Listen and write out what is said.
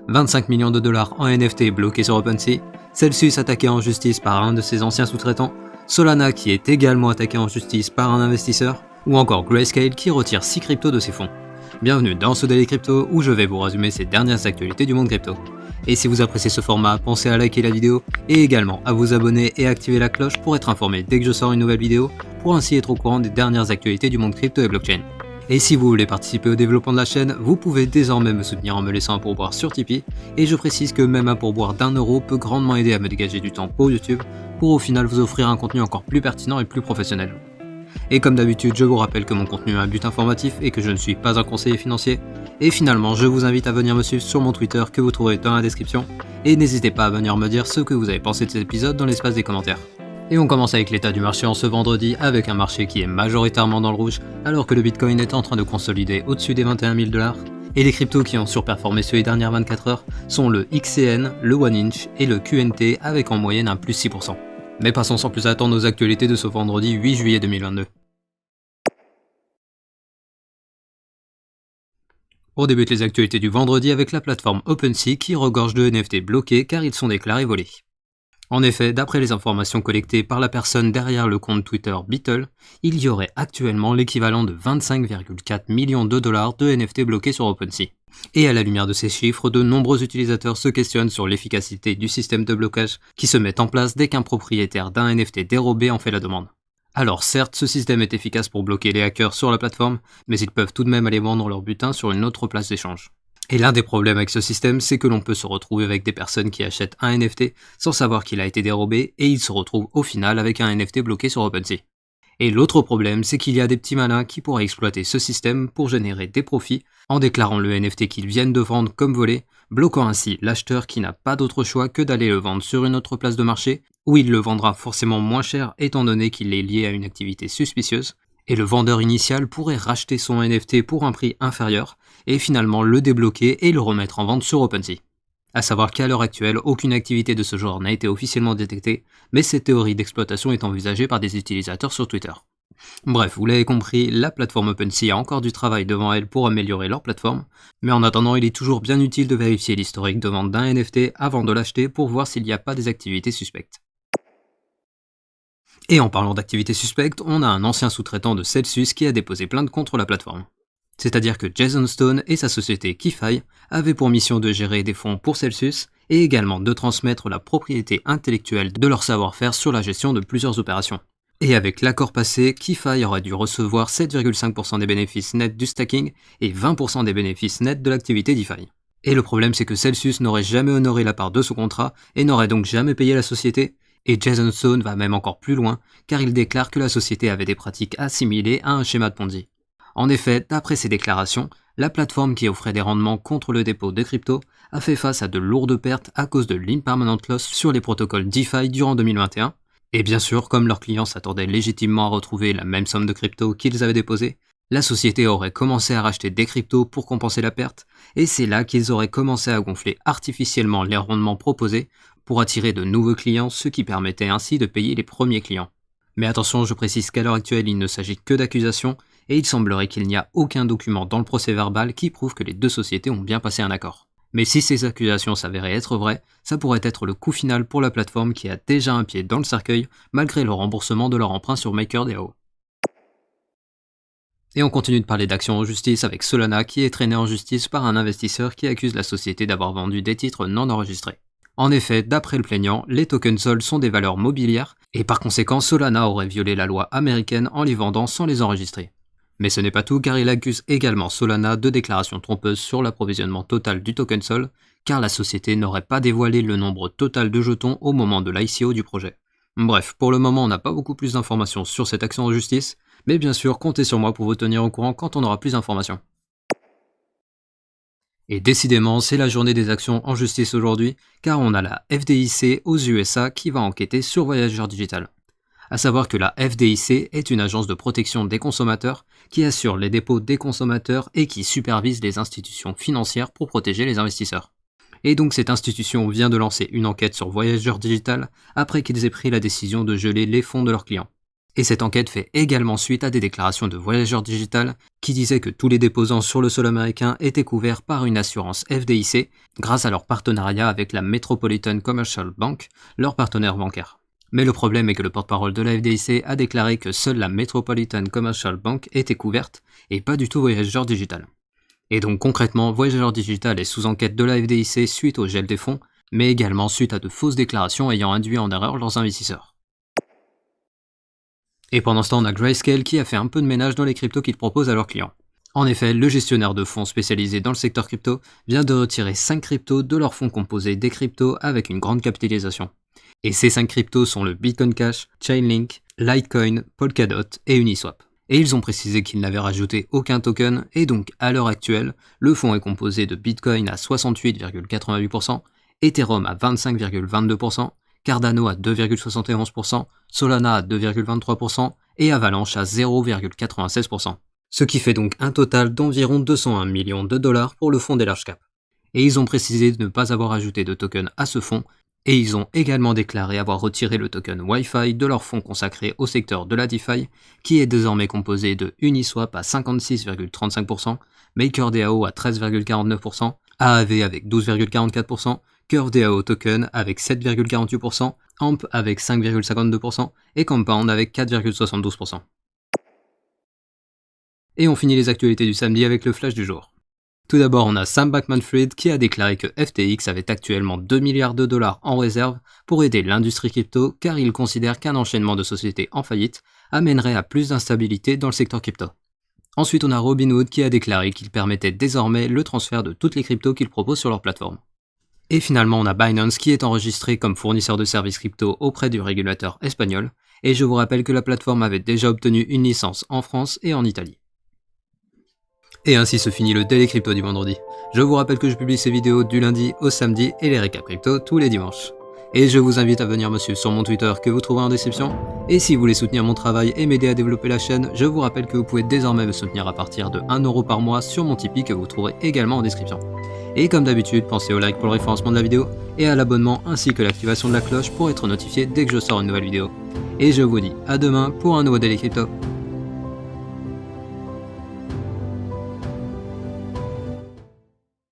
25 millions de dollars en NFT bloqués sur OpenSea, Celsius attaqué en justice par un de ses anciens sous-traitants, Solana qui est également attaqué en justice par un investisseur, ou encore Grayscale qui retire 6 cryptos de ses fonds. Bienvenue dans ce Daily Crypto où je vais vous résumer ces dernières actualités du monde crypto. Et si vous appréciez ce format, pensez à liker la vidéo et également à vous abonner et activer la cloche pour être informé dès que je sors une nouvelle vidéo, pour ainsi être au courant des dernières actualités du monde crypto et blockchain. Et si vous voulez participer au développement de la chaîne, vous pouvez désormais me soutenir en me laissant un pourboire sur Tipeee, et je précise que même un pourboire d'1€ peut grandement aider à me dégager du temps pour YouTube, pour au final vous offrir un contenu encore plus pertinent et plus professionnel. Et comme d'habitude, je vous rappelle que mon contenu a un but informatif et que je ne suis pas un conseiller financier. Et finalement, je vous invite à venir me suivre sur mon Twitter que vous trouverez dans la description, et n'hésitez pas à venir me dire ce que vous avez pensé de cet épisode dans l'espace des commentaires. Et on commence avec l'état du marché en ce vendredi, avec un marché qui est majoritairement dans le rouge, alors que le Bitcoin est en train de consolider au-dessus des 21 000 $. Et les cryptos qui ont surperformé sur les dernières 24 heures sont le XCN, le OneInch et le QNT avec en moyenne un plus 6%. Mais passons sans plus attendre aux actualités de ce vendredi 8 juillet 2022. On débute les actualités du vendredi avec la plateforme OpenSea qui regorge de NFT bloqués car ils sont déclarés volés. En effet, d'après les informations collectées par la personne derrière le compte Twitter Beetle, il y aurait actuellement l'équivalent de 25,4 millions de dollars de NFT bloqués sur OpenSea. Et à la lumière de ces chiffres, de nombreux utilisateurs se questionnent sur l'efficacité du système de blocage qui se met en place dès qu'un propriétaire d'un NFT dérobé en fait la demande. Alors certes, ce système est efficace pour bloquer les hackers sur la plateforme, mais ils peuvent tout de même aller vendre leur butin sur une autre place d'échange. Et l'un des problèmes avec ce système, c'est que l'on peut se retrouver avec des personnes qui achètent un NFT sans savoir qu'il a été dérobé et ils se retrouvent au final avec un NFT bloqué sur OpenSea. Et l'autre problème, c'est qu'il y a des petits malins qui pourraient exploiter ce système pour générer des profits en déclarant le NFT qu'ils viennent de vendre comme volé, bloquant ainsi l'acheteur qui n'a pas d'autre choix que d'aller le vendre sur une autre place de marché où il le vendra forcément moins cher étant donné qu'il est lié à une activité suspicieuse, et le vendeur initial pourrait racheter son NFT pour un prix inférieur et finalement le débloquer et le remettre en vente sur OpenSea. A savoir qu'à l'heure actuelle, aucune activité de ce genre n'a été officiellement détectée, mais cette théorie d'exploitation est envisagée par des utilisateurs sur Twitter. Bref, vous l'avez compris, la plateforme OpenSea a encore du travail devant elle pour améliorer leur plateforme, mais en attendant, il est toujours bien utile de vérifier l'historique de vente d'un NFT avant de l'acheter pour voir s'il n'y a pas des activités suspectes. Et en parlant d'activités suspectes, on a un ancien sous-traitant de Celsius qui a déposé plainte contre la plateforme. C'est-à-dire que Jason Stone et sa société Keyfi avaient pour mission de gérer des fonds pour Celsius et également de transmettre la propriété intellectuelle de leur savoir-faire sur la gestion de plusieurs opérations. Et avec l'accord passé, Keyfi aurait dû recevoir 7,5% des bénéfices nets du stacking et 20% des bénéfices nets de l'activité DeFi. Et le problème c'est que Celsius n'aurait jamais honoré la part de son contrat et n'aurait donc jamais payé la société. Et Jason Stone va même encore plus loin, car il déclare que la société avait des pratiques assimilées à un schéma de Ponzi. En effet, d'après ses déclarations, la plateforme qui offrait des rendements contre le dépôt de crypto a fait face à de lourdes pertes à cause de l'impermanent loss sur les protocoles DeFi durant 2021, et bien sûr, comme leurs clients s'attendaient légitimement à retrouver la même somme de crypto qu'ils avaient déposée, la société aurait commencé à racheter des cryptos pour compenser la perte, et c'est là qu'ils auraient commencé à gonfler artificiellement les rendements proposés pour attirer de nouveaux clients, ce qui permettait ainsi de payer les premiers clients. Mais attention, je précise qu'à l'heure actuelle, il ne s'agit que d'accusations, et il semblerait qu'il n'y a aucun document dans le procès verbal qui prouve que les deux sociétés ont bien passé un accord. Mais si ces accusations s'avéraient être vraies, ça pourrait être le coup final pour la plateforme qui a déjà un pied dans le cercueil, malgré le remboursement de leur emprunt sur MakerDAO. Et on continue de parler d'actions en justice avec Solana qui est traîné en justice par un investisseur qui accuse la société d'avoir vendu des titres non enregistrés. En effet, d'après le plaignant, les tokens SOL sont des valeurs mobilières, et par conséquent Solana aurait violé la loi américaine en les vendant sans les enregistrer. Mais ce n'est pas tout car il accuse également Solana de déclarations trompeuses sur l'approvisionnement total du token SOL, car la société n'aurait pas dévoilé le nombre total de jetons au moment de l'ICO du projet. Bref, pour le moment on n'a pas beaucoup plus d'informations sur cette action en justice, mais bien sûr comptez sur moi pour vous tenir au courant quand on aura plus d'informations. Et décidément, c'est la journée des actions en justice aujourd'hui, car on a la FDIC aux USA qui va enquêter sur Voyager Digital. À savoir que la FDIC est une agence de protection des consommateurs qui assure les dépôts des consommateurs et qui supervise les institutions financières pour protéger les investisseurs. Et donc cette institution vient de lancer une enquête sur Voyager Digital après qu'ils aient pris la décision de geler les fonds de leurs clients. Et cette enquête fait également suite à des déclarations de Voyageur Digital qui disaient que tous les déposants sur le sol américain étaient couverts par une assurance FDIC grâce à leur partenariat avec la Metropolitan Commercial Bank, leur partenaire bancaire. Mais le problème est que le porte-parole de la FDIC a déclaré que seule la Metropolitan Commercial Bank était couverte et pas du tout Voyageur Digital. Et donc concrètement, Voyageur Digital est sous enquête de la FDIC suite au gel des fonds, mais également suite à de fausses déclarations ayant induit en erreur leurs investisseurs. Et pendant ce temps, on a Grayscale qui a fait un peu de ménage dans les cryptos qu'ils proposent à leurs clients. En effet, le gestionnaire de fonds spécialisé dans le secteur crypto vient de retirer 5 cryptos de leur fonds composé des cryptos avec une grande capitalisation. Et ces 5 cryptos sont le Bitcoin Cash, Chainlink, Litecoin, Polkadot et Uniswap. Et ils ont précisé qu'ils n'avaient rajouté aucun token, et donc à l'heure actuelle, le fonds est composé de Bitcoin à 68,88%, Ethereum à 25,22%, Cardano à 2,71%, Solana à 2,23% et Avalanche à 0,96%. Ce qui fait donc un total d'environ 201 millions de dollars pour le fonds des large caps. Et ils ont précisé de ne pas avoir ajouté de token à ce fonds, et ils ont également déclaré avoir retiré le token Wi-Fi de leur fonds consacré au secteur de la DeFi, qui est désormais composé de Uniswap à 56,35%, MakerDAO à 13,49%, AAV avec 12,44%, CurveDAO Token avec 7,48%, AMP avec 5,52% et Compound avec 4,72%. Et on finit les actualités du samedi avec le flash du jour. Tout d'abord, on a Sam Bankman-Fried qui a déclaré que FTX avait actuellement 2 milliards de dollars en réserve pour aider l'industrie crypto car il considère qu'un enchaînement de sociétés en faillite amènerait à plus d'instabilité dans le secteur crypto. Ensuite, on a Robinhood qui a déclaré qu'il permettait désormais le transfert de toutes les cryptos qu'il propose sur leur plateforme. Et finalement, on a Binance qui est enregistré comme fournisseur de services crypto auprès du régulateur espagnol, et je vous rappelle que la plateforme avait déjà obtenu une licence en France et en Italie. Et ainsi se finit le Daily Crypto du vendredi. Je vous rappelle que je publie ces vidéos du lundi au samedi et les récaps crypto tous les dimanches. Et je vous invite à venir me suivre sur mon Twitter que vous trouverez en description. Et si vous voulez soutenir mon travail et m'aider à développer la chaîne, je vous rappelle que vous pouvez désormais me soutenir à partir de 1€ par mois sur mon Tipeee que vous trouverez également en description. Et comme d'habitude, pensez au like pour le référencement de la vidéo et à l'abonnement ainsi que l'activation de la cloche pour être notifié dès que je sors une nouvelle vidéo. Et je vous dis à demain pour un nouveau Daily Crypto.